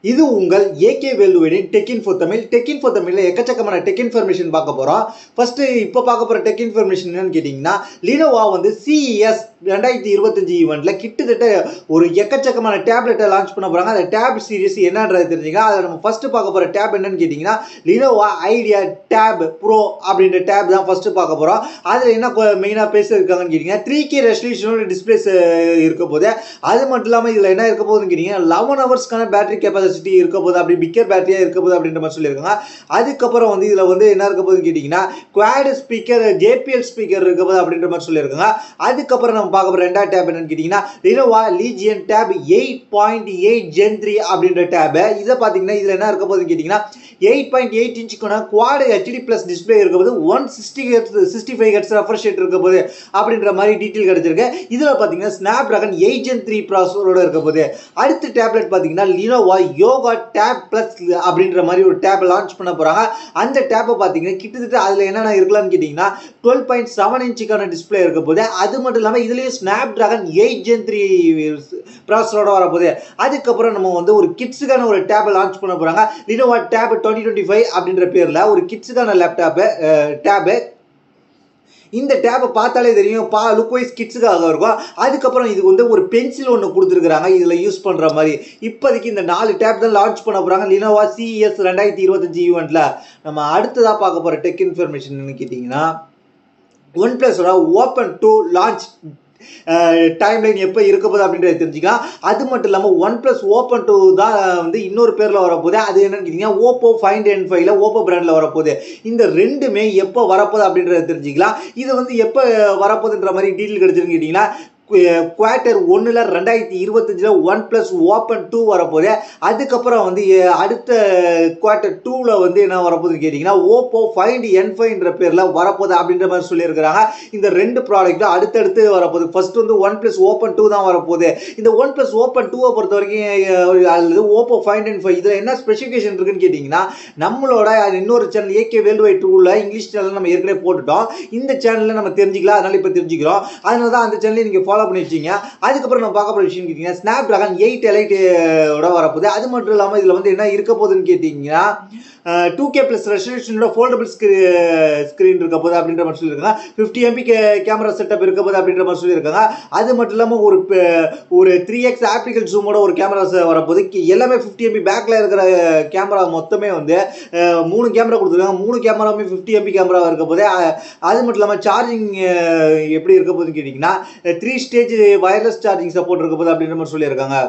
இது உங்கள் ஏகே வேல்டுவின் tech info Tamil. Tech info தமிழில் எக்கச்சக்கமான டெக் இன்ஃபர்மேஷன் பார்க்க போகிறோம். ஃபர்ஸ்ட் இப்போ பார்க்க போகிற டெக் இன்ஃபர்மேஷன் என்னன்னு கேட்டிங்கன்னா, லினோவா வந்து CES 2025 ஈவெண்ட்டில் கிட்டத்தட்ட ஒரு எக்கச்சக்கமான டேப்லெட்டை லான்ச் பண்ண போகிறாங்க. அந்த டேப் சீரிஸ் என்னன்றது தெரிஞ்சுங்க. அதில் நம்ம ஃபஸ்ட்டு பார்க்க போகிற டேப் என்னன்னு கேட்டிங்கன்னா, லினோவா ஐடியா டேப் ப்ரோ அப்படின்ற டேப் தான் ஃபஸ்ட்டு பார்க்க போகிறோம். அதில் என்ன மெயினாக பேசியிருக்காங்கன்னு கேட்டிங்கன்னா, 3K ரெசல்யூஷனோட டிஸ்பிளேஸ் இருக்க போது. அது மட்டும் இல்லாமல் இதில் என்ன இருக்க போகுதுன்னு கேட்டிங்கன்னா, 11 ஹவர்ஸ்க்கான பேட்டரி கெப்பாசிட்டி இருக்க போது, அப்படி பிக்கர் பேட்டரியா இருக்க போது அப்படின்ற மாதிரி சொல்லியிருக்காங்க. அதுக்கப்புறம் வந்து இதுல வந்து என்ன இருக்க போகுதுன்னு கேட்டீங்கன்னா, குவாட் ஸ்பீக்கர் JPL ஸ்பீக்கர் இருக்க போது அப்படின்ற மாதிரி சொல்லியிருக்காங்க. அதுக்கப்புறம் நம்ம பார்க்க போற ரெண்டாவது டேப் என்னன்னு கேட்டீங்கன்னா, லினோவா லீஜியன் டேப் 8.8 Gen 3 அப்படின்ற டேப். இதை பார்த்தீங்கன்னா இதுல என்ன இருக்க போகுதுன்னு கேட்டீங்கன்னா, 8.8 இன்ச்சுக்கான குவாட் HD+ டிஸ்பிளே இருக்க போது, 165 Hz ரெஃப்ரெஷ் ரேட் இருக்க போது அப்படின்ற மாதிரி டீட்டெயில் கிடைச்சிருக்கு. இதுல பார்த்தீங்கன்னா Snapdragon 8 Gen 3 ப்ராசஸரோட இருக்க போது. அடுத்த டேப்லெட் பார்த்தீங்கன்னா லினோவா யோகா டேப் பிளஸ் அப்படின்ற மாதிரி ஒரு டேப் லான்ச் பண்ண போறாங்க. அந்த டேப்பை பார்த்தீங்கன்னா கிட்டத்தட்ட அதில் என்னென்ன இருக்கலாம்னு கேட்டிங்கன்னா, 12.7 இன்ச்சுக்கான டிஸ்பிளே இருக்க போது. அது மட்டும் இல்லாமல் இதுலேயும் Snapdragon 8 Gen 3 ப்ராசஸரோட வரப்போகுது. அதுக்கப்புறம் நம்ம வந்து ஒரு கிட்ஸுக்கான ஒரு டேப் லான்ச் பண்ண போறாங்க. லினோவா டேப் 2025 அப்படின்ற பேரில் ஒரு கிட்ஸுக்கான டேபு. இந்த டேப்பை பார்த்தாலே தெரியும், லுக் வைஸ் கிட்ஸுக்காக இருக்கும். அதுக்கப்புறம் இது வந்து ஒரு பென்சில் ஒன்று கொடுத்துருக்குறாங்க இதில் யூஸ் பண்ணுற மாதிரி. இப்போதைக்கு இந்த 4 டேப் தான் லான்ச் பண்ண போகிறாங்க லினோவா CES 2025 ஈவெண்ட்டில். நம்ம அடுத்ததாக பார்க்க போகிற டெக் இன்ஃபர்மேஷன் கேட்டிங்கன்னா, OnePlus-ஓட ஓப்பன் 2 லான்ச் டைம்லைன் எப்போ இருக்க போகுது அப்படின்றத தெரிஞ்சுக்கலாம். அது மட்டும் இல்லாமல் OnePlus ஓப்பன் 2 தான் வந்து இன்னொரு பேரில் வரப்போகுது. அது என்னன்னு கேட்டிங்கன்னா, Oppo Find N5ல Oppo பிராண்டில் வரப்போகுது. இந்த ரெண்டுமே எப்போ வரப்போகுது அப்படின்றத தெரிஞ்சுக்கலாம். இது வந்து எப்போ வரப்போகுதுன்ற மாதிரி டீட்டெயில் கிடைச்சிருன்னு கேட்டிங்கன்னா, குவார்ட்டர் 1ல் 2025 OnePlus ஓப்பன் 2 வரப்போகுது. அதுக்கப்புறம் வந்து அடுத்த குவார்ட்டர் 2ல் வந்து என்ன வரப்போகுதுன்னு கேட்டிங்கன்னா, Oppo Find N5ன்ற பேரில் வரப்போகுது அப்படின்ற மாதிரி சொல்லியிருக்கிறாங்க. இந்த ரெண்டு ப்ராடக்ட்டும் அடுத்தடுத்து வரப்போகுது. ஃபர்ஸ்ட் வந்து OnePlus ஓப்பன் 2 தான் வரப்போகுது. இந்த OnePlus ஓப்பன் 2 பொறுத்த வரைக்கும் அல்லது Oppo Find N5 இதில் என்ன ஸ்பெசிஃபிகேஷன் இருக்குன்னு கேட்டிங்கன்னா, நம்மளோட இன்னொரு சேனல் ஏகே வேர்ல்டு வைட் 2ல இங்கிலீஷ் சேனல் நம்ம ஏற்கனவே போட்டுட்டோம். இந்த சேனலில் நம்ம தெரிஞ்சுக்கலாம், அதனால இப்போ தெரிஞ்சுக்கிறோம். அதனால தான் அந்த சேனலை நீங்கள் ஃபாலோ பண்ணி வச்சிங்க. அதுக்கப்புறம் நம்ம பார்க்க போகிற விஷயம் கேட்டிங்கன்னா, Snapdragon 8 Elite வரப்போகுது. அது மட்டும் இல்லாமல் இதில் வந்து என்ன இருக்க போகுதுன்னு கேட்டிங்கன்னா, 2K plus ரெசல்யூஷனோட ஃபோல்டபிள் ஸ்க்ரீன் இருக்க போது அப்படின்ற மாதிரி சொல்லியிருக்காங்க. 50 MP கேமரா செட்டப் இருக்க போது அப்படின்ற மாதிரி சொல்லியிருக்காங்க. அது மட்டும் இல்லாமல் ஒரு 3x ஆப்டிக்கல் ஜூமோட ஒரு கேமரா வரப்போது. எல்லாமே 50 MP பேக்கில் இருக்கிற கேமரா மொத்தமே வந்து 3 கேமரா கொடுத்துருக்காங்க. 3 கேமராவுமே 50 MP கேமரா இருக்க போது. அது மட்டும் இல்லாமல் சார்ஜிங் எப்படி இருக்க போகுதுன்னு கேட்டிங்கன்னா, 3 ஸ்டேஜ் வயர்லெஸ் சார்ஜிங் சப்போர்ட் இருக்க போது அப்படின்ற மாதிரி சொல்லியிருக்காங்க.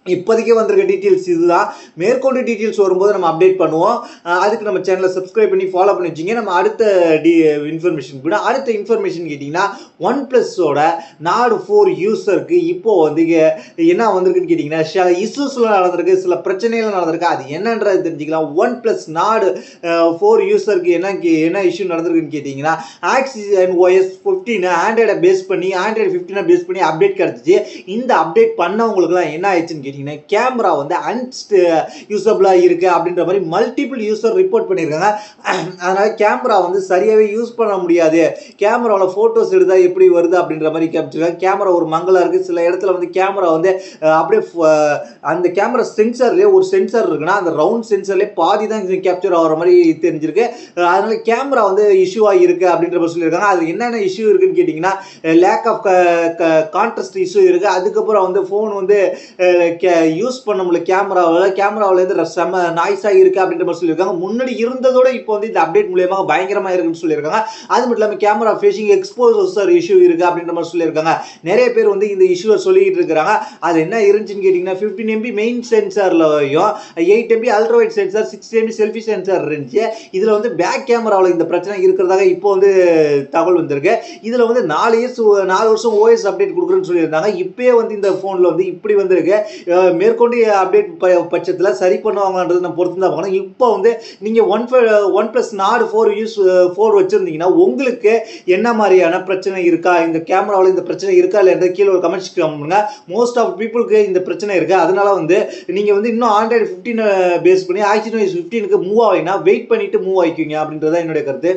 இப்போதைக்கு வந்திருக்க டீட்டெயில்ஸ் இதுதான். மேற்கொண்டு டீட்டெயில்ஸ் வரும்போது நம்ம அப்டேட் பண்ணுவோம். அதுக்கு நம்ம சேனலை சப்ஸ்கிரைப் பண்ணி ஃபாலோ பண்ணி வச்சிங்க. நம்ம அடுத்த இன்ஃபர்மேஷன் கூட அடுத்த இன்ஃபர்மேஷன் கேட்டிங்கன்னா, OnePlus-ஓட நாடு 4 யூஸருக்கு இப்போது வந்து என்ன வந்திருக்குன்னு கேட்டிங்கன்னா, சில இஷ்யூஸ்லாம் நடந்திருக்கு, சில பிரச்சனைகள் நடந்திருக்கு. அது என்னன்றது தெரிஞ்சுக்கலாம். OnePlus நாடு 4 யூஸருக்கு என்ன இஷ்யூ நடந்திருக்குன்னு கேட்டிங்கன்னா, Oxygen OS 15 ஆண்ட்ராய்டை பேஸ் பண்ணி Android 15 பேஸ் பண்ணி அப்டேட் கிடச்சிச்சு. இந்த அப்டேட் பண்ணவங்களுக்குலாம் என்ன ஆயிடுச்சுன்னு கேமரா வந்து யூசபிளா இருக்கு அப்படின்ற மாதிரி மல்டிபிள் யூசர் ரிப்போர்ட் பண்ணியிருக்காங்க. அதனால கேமரா வந்து சரியாகவே யூஸ் பண்ண முடியாது, கேமராவில் ஃபோட்டோஸ் எடுத்தா எப்படி வருது அப்படின்ற மாதிரி கேப்சர். கேமரா ஒரு மங்களா இருக்கு. சில இடத்துல வந்து கேமரா வந்து அப்படியே அந்த கேமரா சென்சர்லேயே ஒரு சென்சர் இருக்குன்னா, அந்த ரவுண்ட் சென்சர்லேயே பாதி தான் கேப்சர் ஆகிற மாதிரி தெரிஞ்சிருக்கு. அதனால கேமரா வந்து இஷ்யூவாக இருக்கு அப்படின்ற மாதிரி சொல்லியிருக்காங்க. அது என்னென்ன இஷ்யூ இருக்குன்னு கேட்டிங்கன்னா, லேக் ஆஃப் கான்ட்ராஸ்ட் இஷ்யூ இருக்கு. அதுக்கப்புறம் வந்து ஃபோன் வந்து யூஸ் பண்ண முடியல, கேமராவிலேருந்து செம்ம நாய்ஸாக இருக்குது அப்படின்ற மாதிரி சொல்லியிருக்காங்க. முன்னாடி இருந்ததோட இப்போ வந்து இந்த அப்டேட் மூலியமாக பயங்கரமாக இருக்குன்னு சொல்லியிருக்காங்க. அது மட்டும் இல்லாமல் கேமரா ஃபேஷிங் எக்ஸ்போசர் இஷ்யூ இருக்குது அப்படின்ற மாதிரி சொல்லியிருக்காங்க. நிறைய பேர் வந்து இந்த இஷ்யூவை சொல்லிட்டு இருக்கிறாங்க. அது என்ன இருந்துச்சுன்னு கேட்டிங்கன்னா, 15 MP மெயின் சென்சார்லையும் 8 MP ultra wide sensor, 6 MP selfie sensor இருந்துச்சு. இதில் வந்து பேக் கேமராவில் இந்த பிரச்சனை இருக்கிறதாக இப்போ வந்து தகவல் வந்திருக்கு. இதில் வந்து 4 வருஷம் OS அப்டேட் கொடுக்குறேன்னு சொல்லியிருந்தாங்க. இப்போயே வந்து இந்த ஃபோனில் வந்து இப்படி வந்திருக்கு. மேற்கொண்டு அப்டேட் பட்சத்தில் சரி பண்ணுவாங்கன்றது நம்ம பொறுத்து தான் பார்க்கணும். இப்போ வந்து நீங்கள் OnePlus நாடு 4 வச்சுருந்தீங்கன்னா, உங்களுக்கு என்ன மாதிரியான பிரச்சனை இருக்கா, இந்த கேமராவில் இந்த பிரச்சனை இருக்கா இல்லைன்ற கீழே ஒரு கமெண்ட்ஸ் பண்ணுங்க. மோஸ்ட் ஆஃப் பீப்புளுக்கு இந்த பிரச்சனை இருக்குது. அதனால வந்து நீங்கள் வந்து இன்னும் Android 15 பேஸ் பண்ணி Oxygen OS 15க்கு மூவ் ஆகினா வெயிட் பண்ணிட்டு மூவ் ஆகிக்குவீங்க அப்படின்றத என்னுடைய கருத்து.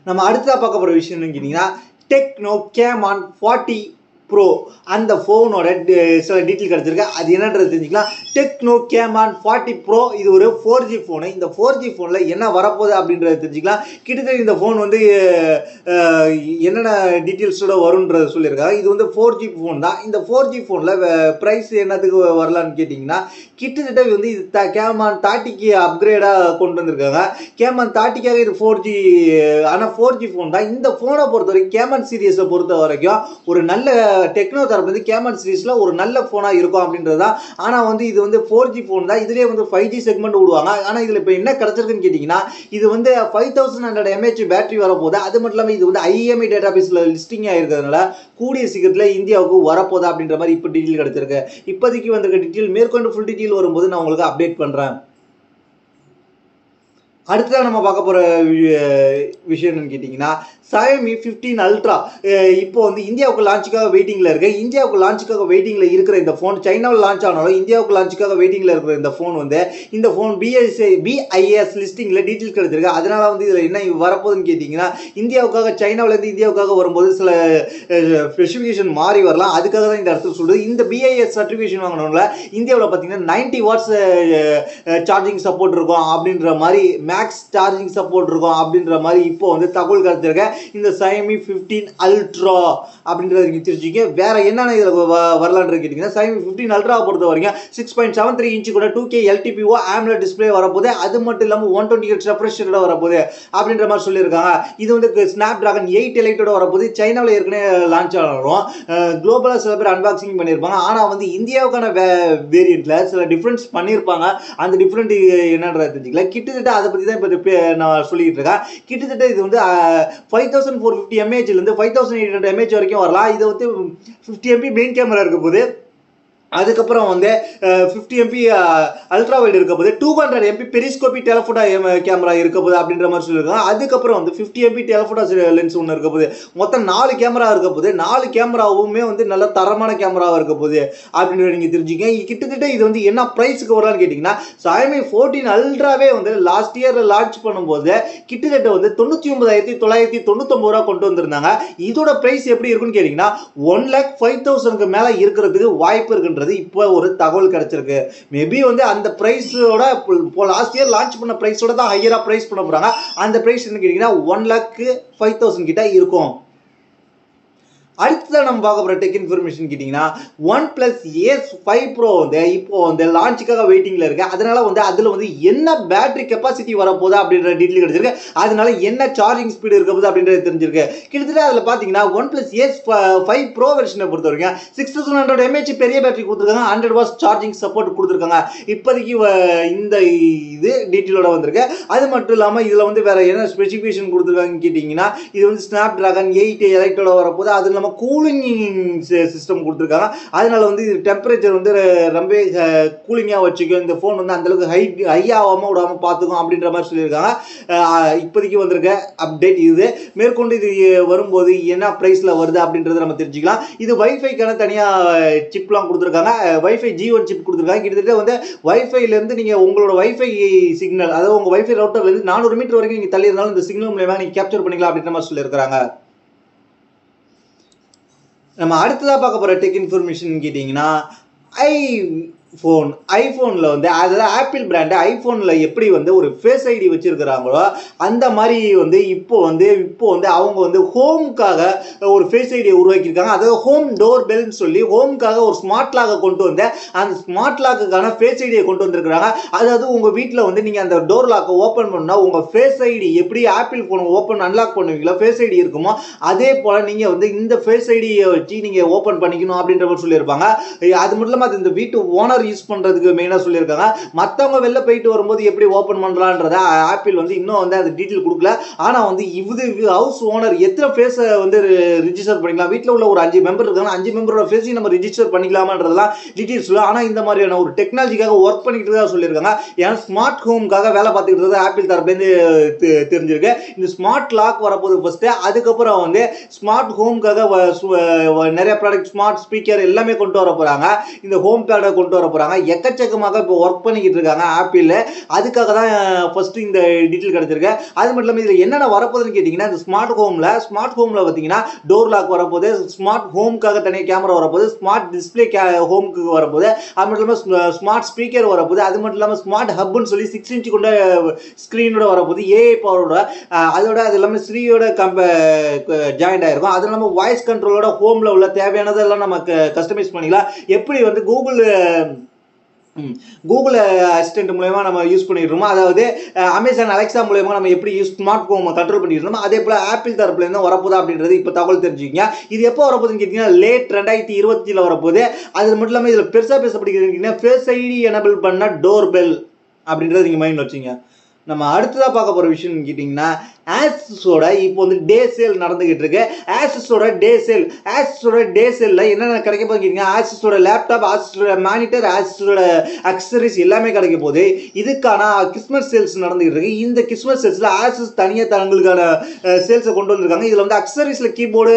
நம்ம அடுத்ததாக பார்க்க போகிற விஷயம் என்னன்னு கேட்டிங்கன்னா, டெக்னோ கேமான் 40 ப்ரோ அந்த ஃபோனோட சில டீட்டெயில் கிடச்சிருக்கு. அது என்னன்றது தெரிஞ்சுக்கலாம். டெக்னோ கேமான் 40 ப்ரோ இது ஒரு 4G ஃபோனு. இந்த 4G ஃபோனில் என்ன வரப்போகுது அப்படின்றத தெரிஞ்சுக்கலாம். கிட்டத்தட்ட இந்த ஃபோன் வந்து என்னென்ன டீட்டெயில்ஸோட வரும்ன்றத சொல்லியிருக்காங்க. இது வந்து 4G ஃபோன் தான். இந்த 4G ஃபோனில் ப்ரைஸ் என்னத்துக்கு வரலான்னு கேட்டிங்கன்னா, கிட்டத்தட்ட வந்து இது கேமான் 30க்கு அப்கிரேடாக கொண்டு வந்திருக்காங்க. கேமான் 30க்காக இது 4G, ஆனால் 4G ஃபோன் தான். இந்த ஃபோனை பொறுத்த வரைக்கும் கேமான் சீரியஸை பொறுத்த வரைக்கும் ஒரு நல்ல டெக்னோ தரப்பு வந்து கேமான் சீரிஸில் ஒரு நல்ல ஃபோனாக இருக்கும் அப்படின்றது தான். ஆனால் வந்து இது வந்து 4G ஃபோன் தான். இதுலேயே வந்து 5G செக்மெண்ட் விடுவாங்க. ஆனால் இதில் இப்போ என்ன கிடச்சிருக்குன்னு கேட்டிங்கன்னா, இது வந்து 5100 mAh பேட்டரி வரப்போகுது. அது மட்டும் இல்லாமல் இது வந்து IMEI டேட்டாபேஸில் லிஸ்டிங் ஆகிருக்கிறதுனால கூடிய சீக்கிரத்தில் இந்தியாவுக்கு வரப்போதா அப்படின்ற மாதிரி இப்போ டீட்டெயில் கிடச்சிருக்கு. இப்போதைக்கு வந்திருக்க டீட்டெயில் மேற்கொண்டு ஃபுல் டீட்டெயில் வரும்போது நான் உங்களுக்கு அப்டேட் பண்ணுறேன். அடுத்ததாக நம்ம பார்க்க போகிற விஷயம் என்னன்னு கேட்டிங்கன்னா, Xiaomi 15 Ultra இப்போ வந்து இந்தியாவுக்கு லான்ச்சுக்காக வெயிட்டிங்கில் இருக்குது. இந்தியாவுக்கு லான்ச்சுக்காக வெயிட்டிங்கில் இருக்கிற இந்த ஃபோன் சைனாவில் லான்ச் ஆனாலும் இந்தியாவுக்கு லான்ச்சுக்காக வெயிட்டிங்கில் இருக்கிற இந்த ஃபோன் வந்து இந்த ஃபோன் BIS லிஸ்டிங்கில் டீட்டெயில்ஸ் கிடச்சிருக்கு. அதனால் வந்து இதில் என்ன வரப்போகுதுன்னு கேட்டிங்கன்னா, இந்தியாவுக்காக சைனாவிலேருந்து இந்தியாவுக்காக வரும்போது சில ஸ்பெசிஃபிகேஷன் மாறி வரலாம். அதுக்காக தான் இந்த இடத்துல சொல்லுது. இந்த BIS சர்டிஃபிகேஷன் வாங்கினோம்ல இந்தியாவில் பார்த்தீங்கன்னா 90 வாட்ஸ் சார்ஜிங் சப்போர்ட் இருக்கும் அப்படின்ற மாதிரி, மேக்ஸ் சார்ஜிங் சப்போர்ட் இருக்கும் அப்படின்ற மாதிரி இப்போ வந்து தகவல் கிடச்சிருக்க இந்த Xiaomi 15 Ultra அப்படின்றத நீங்கள் தெரிஞ்சுக்க. வேற என்னென்ன இதில் வரலான்னு கேட்டிங்கன்னா, Xiaomi 15 Ultra பொறுத்த வரைக்கும் 6.73 இன்ச்சு கூட 2K LTPO AMOLED டிஸ்பிளே வரப்போகுது. அது மட்டும் இல்லாமல் 120Hz ரெஃப்ரெஷ் ரேட்டோட வரப்போகுது அப்படின்ற மாதிரி சொல்லியிருக்காங்க. இது வந்து Snapdragon 8 Eliteோட வரப்போகுது. சைனாவில் ஏற்கனவே லான்ச் ஆனாலும் குளோபலாக சில பேர் அன்பாக்சிங் பண்ணியிருப்பாங்க. ஆனால் வந்து இந்தியாவுக்கான வேரியண்ட்டில் சில டிஃப்ரென்ஸ் பண்ணியிருப்பாங்க. அந்த டிஃப்ரெண்ட் என்னன்றதை தெரிஞ்சுக்கல. கிட்டத்தட்ட அதை பற்றி தான் இப்போ நான் சொல்லிக்கிட்டு இருக்கேன். கிட்டத்தட்ட இது வந்து 5450 mAh 5800 mAh வரைக்கும் வரலாம். இது வந்து 50 MP மெயின் கேமரா இருக்க போது. அதுக்கப்புறம் வந்து 50 MP அல்ட்ரா வைட் இருக்க போது, 200 MP பெரிஸ்கோபி டெலஃபோட்டோ கேமரா இருக்க போது அப்படின்ற மாதிரி சொல்லியிருக்காங்க. அதுக்கப்புறம் வந்து 50 MP டெலஃபோட்டோ லென்ஸ் ஒன்று இருக்க போது. மொத்தம் 4 கேமரா இருக்க போது. 4 கேமராவுமே வந்து நல்ல தரமான கேமராவாக இருக்க போது அப்படின்னு நீங்கள் தெரிஞ்சுக்கங்க. கிட்டத்தட்ட இது வந்து என்ன ப்ரைஸுக்கு வரலான்னு கேட்டிங்கன்னா, Xiaomi 14 Ultraவே வந்து லாஸ்ட் இயர் லான்ச் பண்ணும்போது கிட்டத்தட்ட வந்து 99,999 ரூபா கொண்டு வந்திருந்தாங்க. இதோட ப்ரைஸ் எப்படி இருக்குன்னு கேட்டிங்கன்னா 1,05,000க்கு மேலே இருக்கிறதுக்கு வாய்ப்பு இருக்குன்ற இப்போ ஒரு தகவல் கிடைச்சிருக்கு. மேபி வந்து அந்த பிரைஸோட லாஸ்ட் இயர் லான்ச் பண்ண பிரைஸோட தான் ஹையரா பிரைஸ் பண்ண போறாங்க. அந்த பிரைஸ் என்ன கேட்டீங்கன்னா 1,05,000 கிட்ட இருக்கும். அடுத்ததான் நம்ம பார்க்க போகிற டெக் இன்ஃபர்மேஷன் கேட்டிங்கன்னா, OnePlus Ace 5 Pro வந்து இப்போ வந்து லான்ச்சுக்காக வெயிட்டிங்கில் இருக்குது. அதனால வந்து அதில் வந்து என்ன பேட்டரி கெப்பாசிட்டி வரப்போகுது அப்படின்ற டீட்டெயில் கிடச்சிருக்கு. அதனால என்ன சார்ஜிங் ஸ்பீடு இருக்க போகுது அப்படின்றது தெரிஞ்சிருக்கு. கிட்டத்தட்ட அதில் பார்த்தீங்கன்னா OnePlus Ace 5 Pro வெர்ஷனை பொறுத்த வரைக்கும் 6100 mAh பெரிய பேட்டரி கொடுத்துருக்காங்க. 100 வாட்ஸ் சார்ஜிங் சப்போர்ட் கொடுத்துருக்காங்க. இப்போதைக்கு இந்த இது டீட்டெயிலோட வந்திருக்கு. அது மட்டும் இல்லாமல் இதில் வந்து வேறு என்ன ஸ்பெசிஃபிகேஷன் கொடுத்துருக்காங்கன்னு கேட்டிங்கன்னா, இது வந்து Snapdragon 8 Eliteோட வரப்போகுது. அது இல்லாமல் கூலிங் சிஸ்டம் கொடுத்துருக்காங்க. அதனால வந்து இது டெம்பரேச்சர் வந்து ரொம்ப கூலிங்காக வச்சுக்கும். இந்த ஃபோன் வந்து அந்தளவுக்கு ஹை ஆகாமல் விடாமல் பார்த்துக்கும் அப்படின்ற மாதிரி சொல்லியிருக்காங்க. இப்போதைக்கு வந்திருக்க அப்டேட் இது. மேற்கொண்டு இது வரும்போது என்ன ப்ரைஸில் வருது அப்படின்றத நம்ம தெரிஞ்சுக்கலாம். இது வைஃபைக்கான தனியாக சிப்லாம் கொடுத்துருக்காங்க. வைஃபை G1 சிப் கொடுத்துருக்காங்க. கிட்டத்தட்ட வந்து வைஃபைலேருந்து நீங்கள் உங்களோட வைஃபை சிக்னல், அதாவது உங்கள் வைஃபை ரவுட்டர்லேருந்து 400 மீட்டர் வரைக்கும் நீங்கள் தள்ளி இருந்தாலும் இந்த சிக்னல் மூலமாக நீங்கள் கேப்சர் பண்ணிக்கலாம் அப்படின்ற மாதிரி சொல்லியிருக்காங்க. நம்ம அடுத்ததாக பார்க்க போகிற டெக் இன்ஃபர்மேஷன் கேட்டிங்கன்னா, ஐஃபோனில் வந்து அதாவது ஆப்பிள் பிராண்டு ஐஃபோனில் எப்படி வந்து ஒரு ஃபேஸ் ஐடி வச்சுருக்கிறாங்களோ அந்த மாதிரி வந்து இப்போ வந்து அவங்க வந்து ஹோமுக்காக ஒரு ஃபேஸ் ஐடியை உருவாக்கியிருக்காங்க. அதாவது ஹோம் டோர் பெல்னு சொல்லி ஹோமுக்காக ஒரு ஸ்மார்ட் லாக்கை கொண்டு வந்து அந்த ஸ்மார்ட் லாக்குக்கான ஃபேஸ் ஐடியை கொண்டு வந்திருக்கிறாங்க. அதாவது உங்கள் வீட்டில் வந்து நீங்கள் அந்த டோர் லாக்கை ஓப்பன் பண்ணால் உங்கள் ஃபேஸ் ஐடி எப்படி ஆப்பிள் ஃபோனை அன்லாக் பண்ணுவீங்களோ ஃபேஸ் ஐடி இருக்குமோ அதே போல் நீங்கள் வந்து இந்த ஃபேஸ் ஐடியை வச்சு நீங்கள் ஓப்பன் பண்ணிக்கணும் அப்படின்ற மாதிரி சொல்லியிருப்பாங்க. அது மட்டும் இல்லாமல் அது இந்த வீட்டு ஓனர் யூஸ் பண்றதுக்கு மெயினா சொல்லியிருக்காங்க. மற்றவங்க வெளில போயிட்டு வரும்போது எப்படி ஓப்பன் பண்றான்றத ஆப்பிள் வந்து இன்னும் வந்து அந்த டீட்டெயில் கொடுக்கல. ஆனா வந்து இது ஹவுஸ் ஓனர் எத்தனை ஃபேஸை வந்து ரிஜிஸ்டர் பண்ணிக்கலாம், வீட்டில் உள்ள ஒரு 5 மெம்பர் இருக்காங்க, 5 மெம்பரோட ஃபேஸையும் நம்ம ரிஜிஸ்டர் பண்ணிக்கலாமான்றதெல்லாம் டீட்டெயில்ஸ் சொல்ல. ஆனால் இந்த மாதிரியான ஒரு டெக்னாலஜிக்காக ஒர்க் பண்ணிக்கிட்டு தான் சொல்லியிருக்காங்க. ஏன்னா ஸ்மார்ட் ஹோமுக்காக வேலை பார்த்துக்கிட்டு இருந்தது ஆப்பிள் தரப்புலேருந்து தெரிஞ்சிருக்கு. இந்த ஸ்மார்ட் லாக் வரப்போது ஃபர்ஸ்ட், அதுக்கப்புறம் வந்து ஸ்மார்ட் ஹோமுக்காக நிறைய ப்ராடக்ட் ஸ்மார்ட் ஸ்பீக்கர் எல்லாமே கொண்டு வர போறாங்க. இந்த ஹோம் பேடை கொண்டு வர போகிறாங்க. எக்கச்சக்கமாக இப்போ ஒர்க் பண்ணிக்கிட்டு இருக்காங்க ஆப்பிள். அதுக்காக தான் ஃபஸ்ட்டு இந்த டீட்டெயில் கிடச்சிருக்கு. அது மட்டும் இல்லாமல் இதில் என்னென்ன வரப்போகுதுன்னு கேட்டிங்கன்னா, இந்த ஸ்மார்ட் ஹோமில் பார்த்தீங்கன்னா டோர் லாக் வரப்போகுது, ஸ்மார்ட் ஹோமுக்காக தனியாக கேமரா வரப்போகுது, ஸ்மார்ட் டிஸ்பிளே ஹோமுக்கு வரப்போகுது, அது மட்டும் இல்லாமல் ஸ்மார்ட் ஸ்பீக்கர் வரப்போகுது, அது மட்டும் இல்லாமல் ஸ்மார்ட் ஹப்னு சொல்லி 6 இன்ச் கொண்ட ஸ்க்ரீனோட வரப்போகுது, ஏஐ பவரோட, அதோட அது இல்லாமல் ஸ்ரீயோட ஜாயிண்ட் ஆயிருக்கும். அது இல்லாமல் வாய்ஸ் கண்ட்ரோலோட ஹோமில் உள்ள தேவையானதெல்லாம் நம்ம கஸ்டமைஸ் பண்ணிக்கலாம். எப்படி வந்து கூகுள் அசிஸ்டன்ட் மூலயமா நம்ம யூஸ் பண்ணிடுறோமோ, அதாவது அமேசான் அலெக்ஸா மூலயமா நம்ம எப்படி ஸ்மார்ட் ஹோம் கண்ட்ரோல் பண்ணிடுறோமோ, அதே போல் ஆப்பிள் தரப்புலேருந்து வரப்போதா அப்படின்றது இப்போ தகவல் தெரிஞ்சுக்கிங்க. இது எப்போ வரப்போகுதுன்னு கேட்டிங்கன்னா லேட் 2025 வரப்போகுது. அது மட்டும் இல்லாமல் இதில் பெருசாக பேசப்படுகிறது ஃபேஸ் ஐடி எனபிள் பண்ண டோர் பெல் அப்படின்றத நீங்கள் மைண்டில் வச்சுங்க. நம்ம அடுத்ததாக பார்க்க போகிற விஷயம்னு கேட்டிங்கன்னா, ஆசஸோட இப்போ வந்து டே சேல் நடந்துகிட்டு இருக்கு. ஆசஸோட டே சேலில் என்னென்ன கிடைக்க போகுது கேட்டிங்கன்னா, ஆசஸோட லேப்டாப், ஆசஸோட மானிட்டர், ஆசஸோட அக்சசரிஸ் எல்லாமே கிடைக்க போகுது. இதுக்கான கிறிஸ்மஸ் சேல்ஸ் நடந்துகிட்டு இருக்கு. இந்த கிறிஸ்மஸ் சேல்ஸில் ஆசஸ் தனியாக தங்களுக்கான சேல்ஸை கொண்டு வந்திருக்காங்க. இதில் வந்து அக்சசரிஸில் கீபோர்டு,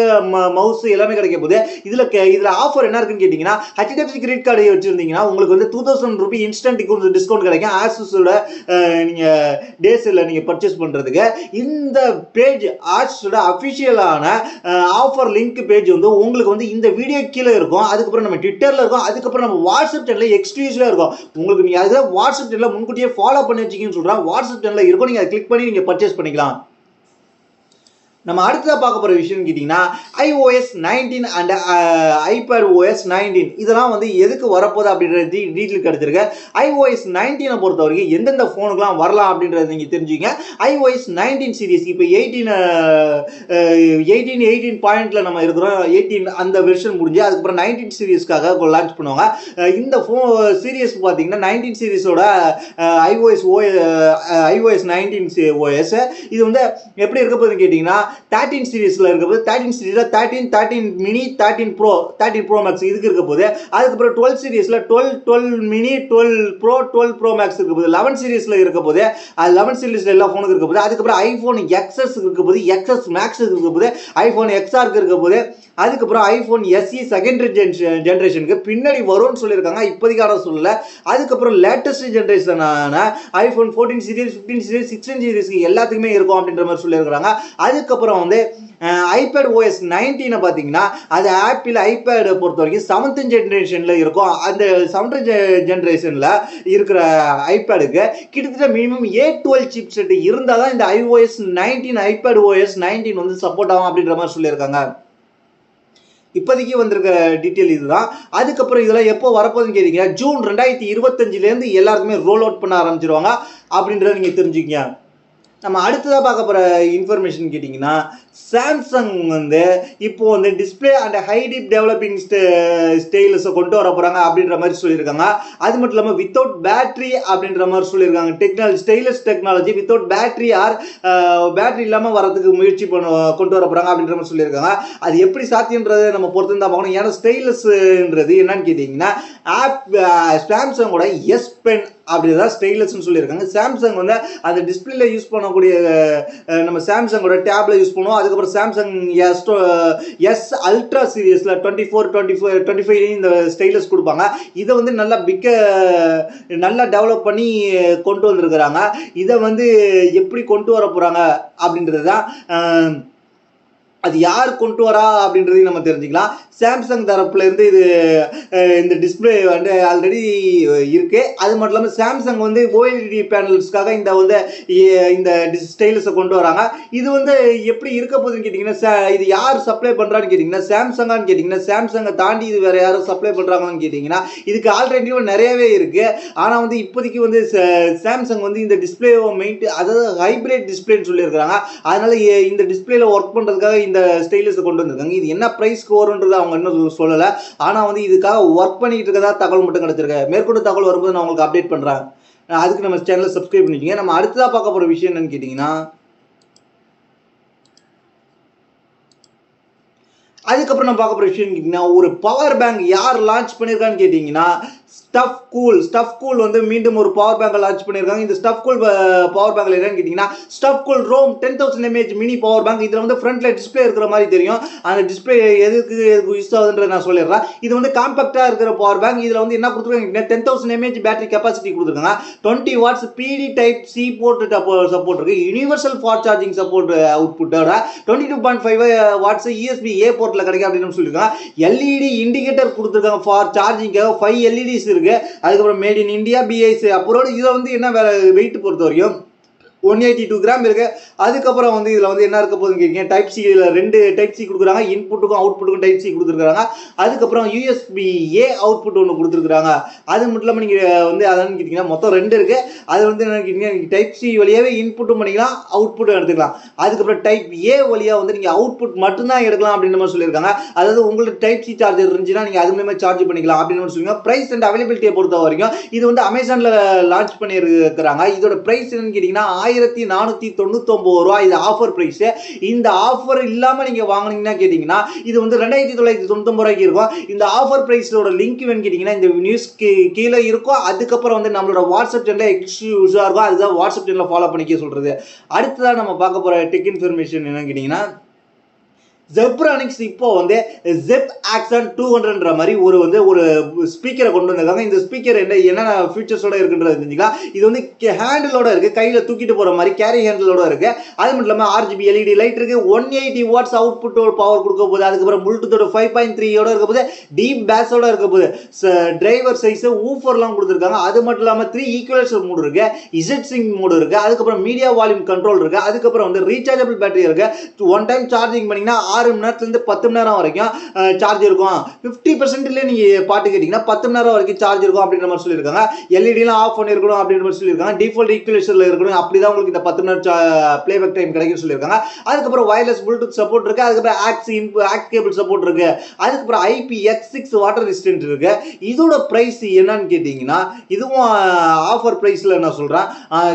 மவுஸ் எல்லாமே கிடைக்க போகுது. இதில் ஆஃபர் என்ன இருக்குன்னு கேட்டிங்கன்னா, HDFC கிரெடிட் கார்டு வச்சுருந்தீங்கன்னா உங்களுக்கு வந்து 2000 ரூபி இன்ஸ்டன்ட் டிஸ்கவுண்ட் கிடைக்கும் ஆசஸோட நீங்கள் டே சேலில் நீங்கள் பர்ச்சேஸ் பண்ணுறதுக்கு. இந்த பேஜ் ஆசஸோட அஃபிஷியலான ஆஃபர் லிங்க் பேஜ் வந்து உங்களுக்கு வந்து இந்த வீடியோ கீழே இருக்கும். அதுக்கப்புறம் நம்ம ட்விட்டரில் இருக்கும். அதுக்கப்புறம் நம்ம வாட்ஸ்அப் சேனலில் எக்ஸ்க்ளூசிவாக இருக்கும். உங்களுக்கு நீங்கள் அதில் வாட்ஸ்அப் சேனலில் முன்கூட்டியே ஃபாலோ பண்ணி வச்சிங்கன்னு சொல்கிறேன். வாட்ஸ்அப் சேனலில் இருக்கும். நீங்கள் அதை கிளிக் பண்ணி நீங்கள் பர்ச்சேஸ் பண்ணிக்கலாம். நம்ம அடுத்ததாக பார்க்க போகிற விஷயம்னு கேட்டிங்கன்னா, iOS 19 அண்ட் iPadOS 19 இதெல்லாம் வந்து எதுக்கு வரப்போகுது அப்படின்றது டீட்டெயில் கிடச்சிருக்கு. iOS 19 பொறுத்த வரைக்கும் எந்தெந்த ஃபோனுக்குலாம் வரலாம் அப்படின்றத நீங்கள் தெரிஞ்சுங்க. iOS 19 சீரிஸ் இப்போ 18 பாயிண்டில் நம்ம இருக்கிறோம். 18 அந்த வெர்ஷன் முடிஞ்சு அதுக்கப்புறம் 19 சீரிஸ்க்காக லான்ச் பண்ணுவாங்க. இந்த சீரியஸ் பார்த்தீங்கன்னா 19 சீரிஸோட iOS 19 OS இது வந்து எப்படி இருக்க போகுதுன்னு கேட்டிங்கன்னா, 13 சீரிஸில் இருக்க போது, 13 சீரிஸில் 13 மினி, 13 ப்ரோ மேக்ஸ் இதுக்கு இருக்க போது. அதுக்கப்புறம் 12 சீரிஸில் 12 மினி, 12 ப்ரோ மேக்ஸ் இருக்க போது. 11 சீரிஸில் இருக்க போது, அது 11 சீரிஸில் எல்லா ஃபோனுக்கு இருக்க போது. அதுக்கப்புறம் ஐஃபோன் XS இருக்க போது, XS மேக்ஸ் இருக்க போது, ஐஃபோன் XRக்கு இருக்க போது. அதுக்கப்புறம் ஐஃபோன் SE செகண்டரி ஜென்ரேஷனுக்கு பின்னாடி வரும்னு சொல்லியிருக்காங்க. இப்போதைக்கான சொல்லலை. அதுக்கப்புறம் லேட்டஸ்ட் ஜென்ரேஷனான ஐஃபோன் 14 சீரிஸ், 15 சீரிஸ், 16 சீரிஸ்க்கு எல்லாத்துக்குமே இருக்கும் அப்படின்ற மாதிரி சொல்லியிருக்காங்க. அதுக்கப்புறம் வந்து iPadOS 19 பார்த்தீங்கன்னா, அது ஆப்பிள் ஐபேடை பொறுத்த வரைக்கும் 7th ஜென்ரேஷனில் இருக்கும். அந்த 7th ஜென்ரேஷனில் இருக்கிற ஐபேடுக்கு கிட்டத்தட்ட மினிமம் A12 சிப் செட் இருந்தால் தான் இந்த iOS 19 iPadOS 19 வந்து சப்போர்ட் ஆகும் அப்படின்ற மாதிரி சொல்லியிருக்காங்க. இப்போதைக்கு வந்திருக்க டீட்டெயில் இதுதான். அதுக்கப்புறம் இதெல்லாம் எப்போ வரப்போகுதுன்னு கேட்டிங்கன்னா, ஜூன் 2025 எல்லாருக்குமே ரோல் அவுட் பண்ண ஆரம்பிச்சிருவாங்க அப்படின்றத நீங்கள் தெரிஞ்சுக்கங்க. நம்ம அடுத்ததாக பார்க்க போகிற இன்ஃபர்மேஷன் கேட்டிங்கன்னா, சாம்சங் வந்து இப்போ வந்து display and high deep developing ஸ்டைல்ஸை கொண்டு வர போகிறாங்க அப்படின்ற மாதிரி சொல்லியிருக்காங்க. அது மட்டும் இல்லாமல் வித்தவுட் பேட்ரி அப்படின்ற மாதிரி சொல்லியிருக்காங்க. Stylus technology without battery battery இல்லாமல் வரதுக்கு கொண்டு வர போகிறாங்க அப்படின்ற மாதிரி சொல்லியிருக்காங்க. அது எப்படி சாத்தியன்றதை நம்ம பொறுத்து தான் பார்க்கணும். ஏன்னா ஸ்டைலஸ்ன்றது என்னன்னு கேட்டிங்கன்னா, சாம்சங்கோட S Pen அப்படிதான் ஸ்டைலஸ்ன்னு சொல்லியிருக்காங்க. சாம்சங் வந்து அந்த டிஸ்பிளேல யூஸ் பண்ணக்கூடிய நம்ம சாம்சங்கோட டேப்ல யூஸ் பண்ணுவோம். அதுக்கப்புறம் சாம்சங் S அல்ட்ரா சீரியஸில் 24, 25 இந்த ஸ்டைலஸ் கொடுப்பாங்க. இதை வந்து நல்லா டெவலப் பண்ணி கொண்டு வந்திருக்கிறாங்க. இதை வந்து எப்படி கொண்டு வர போகிறாங்க அப்படின்றது தான், அது யார் கொண்டு வரா அப்படின்றதையும் நம்ம தெரிஞ்சுக்கலாம். சாம்சங் தரப்புலேருந்து இந்த டிஸ்பிளே வந்து ஆல்ரெடி இருக்குது. அது மட்டும் இல்லாமல் சாம்சங் வந்து OLED பேனல்ஸ்க்காக இந்த ஸ்டைலஸை கொண்டு வராங்க. இது வந்து எப்படி இருக்க போகுதுன்னு கேட்டிங்கன்னா, இது யார் சப்ளை பண்ணுறான்னு கேட்டிங்கன்னா, சாம்சங்கான்னு கேட்டிங்கன்னா, சாம்சங்கை தாண்டி இது வேறு யாரும் சப்ளை பண்ணுறாங்கன்னு கேட்டிங்கன்னா, இதுக்கு ஆல்ரெடியும் நிறையவே இருக்குது. ஆனால் வந்து இப்போதைக்கு வந்து சாம்சங் வந்து இந்த டிஸ்பிளேவை அதாவது ஹைப்ரிட் டிஸ்பிளேன்னு சொல்லியிருக்கிறாங்க. அதனால் இந்த டிஸ்பிளேல ஒர்க் பண்ணுறதுக்காக இந்த ஸ்டைலஸை கொண்டு வந்திருக்காங்க. இது என்ன ப்ரைஸ்க்கு வரும்ன்றது அவங்க இன்னும் சொல்லலை. ஆனால் வந்து இதுக்காக ஒர்க் பண்ணிக்கிட்டு இருக்கதா தகவல் மட்டும் கிடைச்சிருக்கு. மேற்கொண்டு தகவல் வரும்போது நான் உங்களுக்கு அப்டேட் பண்ணுறேன். அதுக்கு நம்ம சேனலை சப்ஸ்கிரைப் பண்ணிக்கோங்க. நம்ம அடுத்ததாக பார்க்க போகிற விஷயம் என்னன்னு கேட்டிங்கன்னா, அதுக்கப்புறம் நம்ம பார்க்க போகிற விஷயம் கேட்டிங்கன்னா, ஒரு பவர் பேங்க் யார் லான்ச் பண்ணியிருக்கான்னு கேட்டிங்கன்னா, ஸ்டஃப் கூல் வந்து மீண்டும் ஒரு பவர் பேங்க் லான்ச் பண்ணியிருக்காங்க. இந்த ஸ்டஃப் கூல் பவர் பேங்க்ல என்னன்னு கேட்டீங்கன்னா Stuffcool Rome 10,000 mAh mini power bank. இதுல வந்து ஃப்ரண்ட்ல டிஸ்பிளே இருக்கிற மாதிரி தெரியும். அந்த டிஸ்பிளே எதுக்கு யூஸ் ஆகுதுன்றத நான் சொல்லிடுறேன். இது வந்து காம்பாக்டா இருக்கிற பவர் பேங்க். இதுல வந்து என்ன கொடுத்துருக்காங்க, 10,000 mAh பேட்டரி கெப்பாசிட்டி கொடுத்துருக்காங்க. 20 watts PD type C port support இருக்கு. யூனிவர்சல் ஃபாஸ்ட் சார்ஜிங் சப்போர்ட் அவுட்புட்டோட 22.5 வாட்ஸ் USB A போர்ட்ல கிடைக்கும் அப்படின்னு சொல்லியிருக்காங்க. LED இண்டிகேட்டர் கொடுத்துருக்காங்க ஃபார் சார்ஜிங். 5 LEDs இருக்கு. அதுக்கப்புறம் made in India BIS approved. இதில் வந்து என்ன வெயிட் பொறுத்த வரைக்கும் 182 கிராம் இருக்கு. அதுக்கப்புறம் வந்து இதில் வந்து என்ன இருக்க போகுதுன்னு கேட்குறீங்க, டைப் சி 2 டைப் சி கொடுக்குறாங்க. இன்புட்டுக்கும் அவுட்புட்டுக்கும் டைப் சி கொடுத்துருக்காங்க. அதுக்கப்புறம் USB A அவுட்புட் ஒன்று கொடுத்துருக்காங்க. அது மட்டும் இல்லாமல் நீங்கள் வந்து அதான்னு கேட்டிங்கன்னா மொத்தம் 2 இருக்குது. அது வந்து என்ன கேட்டிங்கன்னா நீங்கள் டைப் சி வழியாகவே இன்புட்டும் பண்ணிக்கலாம், அவுட்புட்டும் எடுத்துக்கலாம். அதுக்கப்புறம் டைப் A வழியாக வந்து நீங்கள் அவுட்புட் மட்டும்தான் எடுக்கலாம் அப்படின்ற மாதிரி சொல்லியிருக்காங்க. அதாவது உங்களுக்கு டைப் சி சார்ஜர் இருந்துச்சுன்னா நீங்கள் அது மூலமாக சார்ஜ் பண்ணிக்கலாம் அப்படின்னு சொல்லுவாங்க. ப்ரைஸ் அண்ட் அவைலபிலிட்டியை பொறுத்த வரைக்கும் இது வந்து அமேசானில் லான்ச் பண்ணியிருக்கிறாங்க. இதோட ப்ரைஸ் என்னன்னு கேட்டிங்கன்னா 1499 ரூபா. இது ஆஃபர் பிரைஸ். இந்த ஆஃபர் இல்லாம நீங்க வாங்குனீங்கன்னா கேட்டீங்கன்னா இது வந்து 2999 ரூபாய்க்கு இருக்கும். இந்த ஆஃபர் பிரைஸோட லிங்க் வேணும் கேட்டீங்கன்னா இந்த நியூஸ் கீழே இருக்கும். அதுக்கப்புறம் வந்து நம்மளோட வாட்ஸ்அப் சேனல்ல எக்ஸ்க்ளூசிவா இருக்கும். அதுதான் வாட்ஸ்அப் சேனல்ல ஃபாலோ பண்ணிக்க சொல்றது. அடுத்ததான் நம்ம பார்க்க போற டெக் இன்ஃபர்மேஷன் என்னன்னு கேட்டீங்கன்னா ஜெப்ரானிக்ஸ் இப்போ வந்து ஜெப் ஆக்சன் 200ன்ற மாதிரி ஒரு ஸ்பீக்கரை கொண்டு வந்திருக்காங்க. இந்த ஸ்பீக்கர் என்ன ஃபீச்சர்ஸோட இருக்குன்றது தெரிஞ்சுக்கலாம். இது வந்து ஹேண்டிலோட இருக்கு, கையில தூக்கிட்டு போற மாதிரி கேரி ஹேண்டிலோட இருக்கு. அது மட்டும் இல்லாமல் RGB LED லைட் இருக்கு. 180 வாட்ஸ் அவுட்புட் பவர் கொடுக்க போகுது. அதுக்கப்புறம் ப்ளூடூத்தோட 5.3 இருக்க போது, டீப் பேஸோட இருக்க போது, டிரைவர் சைஸ் ஊஃபர்லாம் கொடுத்துருக்காங்க. அது மட்டும் இல்லாமல் 3 ஈக்குவலைசர் மோடு இருக்கு, இசட் சிங் மோடு இருக்கு, அதுக்கப்புறம் மீடியா வால்யூம் கண்ட்ரோல் இருக்கு, அதுக்கப்புறம் வந்து ரீசார்ஜபிள் பேட்டரி இருக்கு. ஒன் டைம் சார்ஜிங் பண்ணீங்கன்னா 6 மணி நேரத்துலேருந்து 10 மணி நேரம் வரைக்கும் சார்ஜ் இருக்கும். 50%ல நீங்கள் பாட்டு கேட்டிங்கன்னா 10 மணி நேரம் வரைக்கும் சார்ஜ் இருக்கும் அப்படின்ற மாதிரி சொல்லியிருக்காங்க. எல்இடிலாம் ஆஃப் பண்ணிருக்கணும் அப்படின்ற மாதிரி சொல்லியிருக்காங்க. டிஃபால்ட் ஈக்குவலைசரில் இருக்கணும், அப்படிதான் உங்களுக்கு இந்த 10 மணி நேரம் பிளேபேக் டைம் கிடைக்கும் சொல்லியிருக்காங்க. அதுக்கப்புறம் வயர்லெஸ் ப்ளூடூத் சப்போர்ட் இருக்கு. அதுக்கப்புறம் ஆக்ஸ் கேபிள் சப்போர்ட் இருக்கு. அதுக்கப்புறம் IPX6 வாட்டர் ரெசிஸ்டன்ட் இருக்கு. இதோட பிரைஸ் என்னன்னு கேட்டிங்கன்னா இதுவும் ஆஃபர் பிரைஸில் நான் சொல்கிறேன்.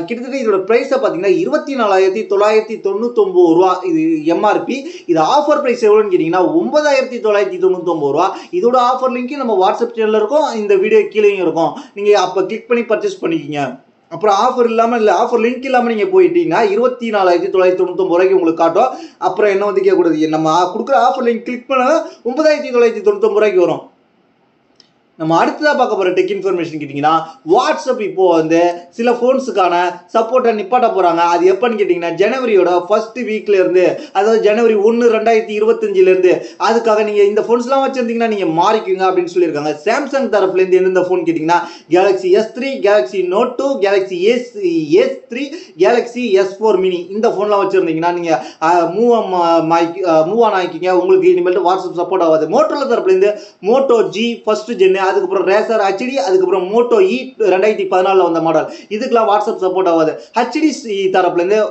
கிட்டத்தட்ட இதோட பிரைஸை பார்த்தீங்கன்னா 24,999 ரூபா. இது MRP. இது ஆஃபர் பிரைஸ் எவ்வளோன்னு கேட்டிங்கன்னா 9,999 ரூபா. இதோட ஆஃபர் லிங்க் நம்ம வாட்ஸ்அப் சேனலில் இருக்கும், இந்த வீடியோ கீழேயும் இருக்கும். நீங்கள் அப்போ கிளிக் பண்ணி பர்ச்சேஸ் பண்ணிக்கிங்க. அப்புறம் ஆஃபர் இல்லாமல் இல்லை, ஆஃபர் லிங்க் இல்லாமல் நீங்கள் போயிட்டீங்கன்னா 24,999 ரூபாய்க்கு உங்களுக்கு காட்டும். அப்புறம் என்ன வந்து கேட்கக்கூடாது, நம்ம கொடுக்குற ஆஃபர் லிங்க் கிளிக் பண்ணால் 9,999 ரூபாய்க்கு வரும். நம்ம அடுத்ததாக பார்க்க போகிற டெக் இன்ஃபர்மேஷன் கேட்டிங்கன்னா வாட்ஸ்அப் இப்போ வந்து சில ஃபோன்ஸுக்கான சப்போர்ட்டை நிப்பாட்ட போகிறாங்க. அது எப்போன்னு கேட்டிங்கன்னா ஜனவரியோட ஃபர்ஸ்ட் வீக்லேருந்து, அதாவது ஜனவரி 1, 2025 அதுக்காக நீங்கள் இந்த ஃபோன்ஸ்லாம் வச்சுருந்தீங்கன்னா நீங்கள் மாறிக்குங்க அப்படின்னு சொல்லியிருக்காங்க. சாம்சங் தரப்புலேருந்து எந்தெந்த ஃபோன் கேட்டிங்கன்னா Galaxy S3, Galaxy Note 2, Galaxy S3, Galaxy S4 mini இந்த ஃபோன்லாம் வச்சுருந்தீங்கன்னா நீங்கள் மூவ் ஆன் ஆகிக்கிங்க. உங்களுக்கு இனிமேல் வாட்ஸ்அப் சப்போர்ட் ஆகாது. மோட்டோரோலா தரப்புலேருந்து Moto G ஃபர்ஸ்ட் ஜென்னு, அதுக்கப்புறம் ரேசர் HD, அதுக்கப்புறம் Moto E 2014 வந்த மாடல், இதுக்கெல்லாம் வாட்ஸ்அப் சப்போர்ட் ஆகாது. HD தரப்புலேருந்து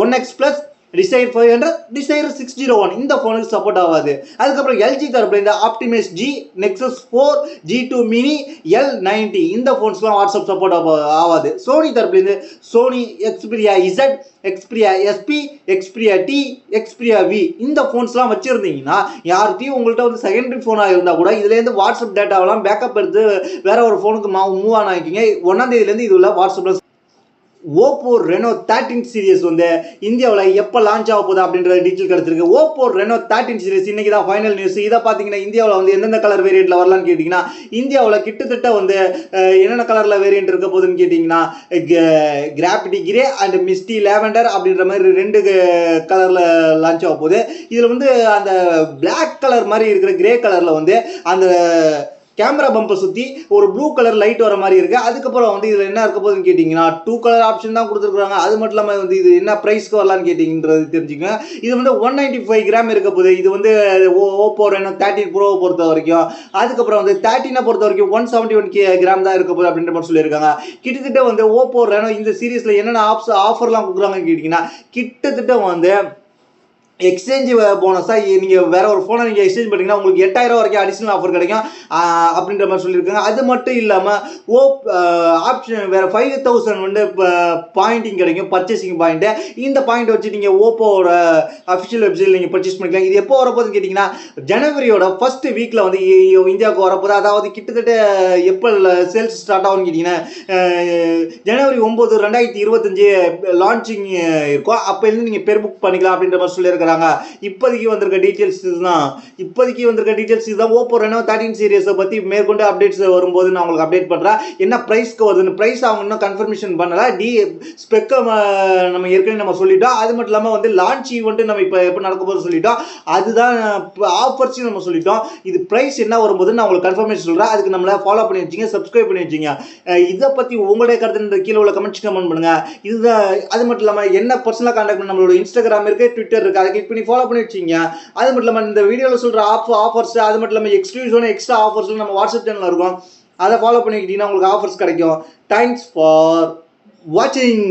1X Plus, Desire 500, Desire 601 இந்த ஃபோனுக்கு சப்போர்ட் ஆகாது. அதுக்கப்புறம் LG தரப்புலேருந்து Optimus G, Nexus 4, G2 mini, L90 இந்த ஃபோன்ஸ்லாம் வாட்ஸ்அப் சப்போர்ட் ஆகாது. சோனி தரப்புலேருந்து Sony Xperia Z, Xperia SP, Xperia T, Xperia V இந்த ஃபோன்ஸ்லாம் வச்சுருந்தீங்கன்னா யார்கிட்டையும் உங்கள்கிட்ட வந்து செகண்டரி ஃபோனாக இருந்தால் கூட இதுலேருந்து வாட்ஸ்அப் டேட்டாவெல்லாம் பேக்கப் எடுத்து வேற ஒரு ஃபோனுக்கு மூவ் ஆன் ஆகிக்கிங்க. 1ஆம் தேதியிலேருந்து இது உள்ள வாட்ஸ்அப்பில் ஓப்போ ரெனோ 13 சீரிஸ் வந்து இந்தியாவில் எப்போ லான்ச் ஆக போகுது அப்படின்ற டீட்டெயில் கிடச்சிருக்கு. ஓப்போ ரெனோ 13 சீரிஸ் இன்னைக்கு தான் ஃபைனல் நியூஸ். இதை பார்த்தீங்கன்னா இந்தியாவில் வந்து எந்தெந்த கலர் வேரியண்ட்டில் வரலான்னு கேட்டிங்கன்னா இந்தியாவில் கிட்டத்தட்ட வந்து என்னென்ன கலரில் வேரியண்ட் இருக்க போகுதுன்னு கேட்டிங்கன்னா கிராபிட்டி கிரே அண்ட் மிஸ்டி லேவெண்டர் அப்படின்ற மாதிரி 2 கலரில் லான்ச் ஆக போகுது. இதில் வந்து அந்த பிளாக் கலர் மாதிரி இருக்கிற கிரே கலரில் வந்து அந்த கேமரா பம்பை சுற்றி ஒரு ப்ளூ கலர் லைட் வர மாதிரி இருக்குது. அதுக்கப்புறம் வந்து இதில் என்ன இருக்க போகுதுன்னு கேட்டிங்கன்னா 2 கலர் ஆப்ஷன் தான் கொடுத்துருக்காங்க. அது மட்டும் இல்லாமல் வந்து இது என்ன ப்ரைஸ்க்கு வரலான்னு கேட்டிங்கன்றது தெரிஞ்சுக்கோங்க. இது வந்து 195 கிராம் இருக்க போகுது. இது வந்து ஓப்போ ரெனோ 13 ப்ரோவை பொறுத்த வரைக்கும். அதுக்கப்புறம் வந்து 13 பொறுத்த வரைக்கும் 171 கிராம் தான் இருக்க போகுது அப்படின்ற மாதிரி சொல்லியிருக்காங்க. கிட்டத்தட்ட வந்து ஓப்போ ரெனோ இந்த சீரீஸில் என்னென்ன ஆஃபர்லாம் கொடுக்குறாங்கன்னு கேட்டிங்கன்னா கிட்டத்தட்ட வந்து எக்ஸ்சேஞ்ச் போனஸாக நீங்கள் வேற ஒரு ஃபோனை நீங்கள் எக்ஸ்சேஞ்ச் பண்ணிங்கன்னா உங்களுக்கு 8000 வரைக்கும் அடிஷனல் ஆஃபர் கிடைக்கும் அப்படின்ற மாதிரி சொல்லியிருக்காங்க. அது மட்டும் இல்லாமல் ஆப்ஷன் வேறு 5000 வந்து இப்போ பாயிண்டிங் கிடைக்கும், பர்ச்சேசிங் பாயிண்ட்டு. இந்த பாயிண்ட் வச்சு நீங்கள் ஓப்போவோட அஃபிஷியல் வெப்சைட்டில் நீங்கள் பர்ச்சேஸ் பண்ணிக்கலாம். இது எப்போ வரப்போகுதுன்னு கேட்டிங்கன்னா ஜனவரியோட ஃபர்ஸ்ட் வீக்கில் வந்து இந்தியாவுக்கு வரப்போகுது. அதாவது கிட்டத்தட்ட எப்போ சேல்ஸ் ஸ்டார்ட் ஆகும்னு கேட்டிங்கன்னா ஜனவரி 9, 2025 லான்ச்சிங் இருக்கும். அப்போ இருந்து நீங்கள் பேர் புக் பண்ணிக்கலாம் அப்படின்ற மாதிரி சொல்லியிருக்காங்க. இப்போதைக்கு வந்திருக்க டீட்டெயில்ஸ் இதுதான். ஓப்போ ரெனோ 13 சீரிஸை பற்றி மேற்கொண்டு அப்டேட்ஸ் வரும்போது நான் உங்களுக்கு அப்டேட் பண்ணுறேன். என்ன ப்ரைஸ்க்கு வருதுன்னு. ப்ரைஸ் அவங்க இன்னும் கன்ஃபர்மேஷன் பண்ணல. ஸ்பெக்கை நம்ம ஏற்கனவே நம்ம சொல்லிட்டோம். அது மட்டும் இல்லாமல் வந்து லான்ச் ஈவெண்ட்டு நம்ம இப்போ எப்போ நடக்க போது சொல்லிட்டோம். அதுதான் ஆஃபர்ஸையும் நம்ம சொல்லிட்டோம். இது ப்ரைஸ் என்ன வரும்போது நான் உங்களுக்கு கன்ஃபர்மேஷன் சொல்கிறேன். அதுக்கு நம்மளை ஃபாலோ பண்ணி வச்சிங்க, சப்ஸ்கிரைப் பண்ணி வச்சிங்க. இதை பற்றி உங்களுடைய கருத்து கீழே உள்ள கமெண்ட் பண்ணுங்க. இதுதான். அது மட்டும் இல்லாமல் என்ன பர்சனலாக கான்டாக்ட் பண்ண நம்மளோட இன்ஸ்டாகிராம் இருக்குது, ட்விட்டர் இருக்குது. அதை கிளிக் பண்ணி ஃபாலோ பண்ணி வச்சிங்க. அது மட்டும் இல்லாமல் இந்த வீடியோவில் சொல்கிற ஆஃபர்ஸ், அது மட்டும் இல்லாமல் எக்ஸ்க்ளூசிவான எக்ஸ்ட்ரா ஆஃபர்ஸ் நம்ம வாட்ஸ்அப் சேனலில் இருக்கும். அதை ஃபாலோ பண்ணிக்கிட்டீங்கன்னா உங்களுக்கு ஆஃபர்ஸ் கிடைக்கும். தேங்க்ஸ் ஃபார் வாட்சிங்.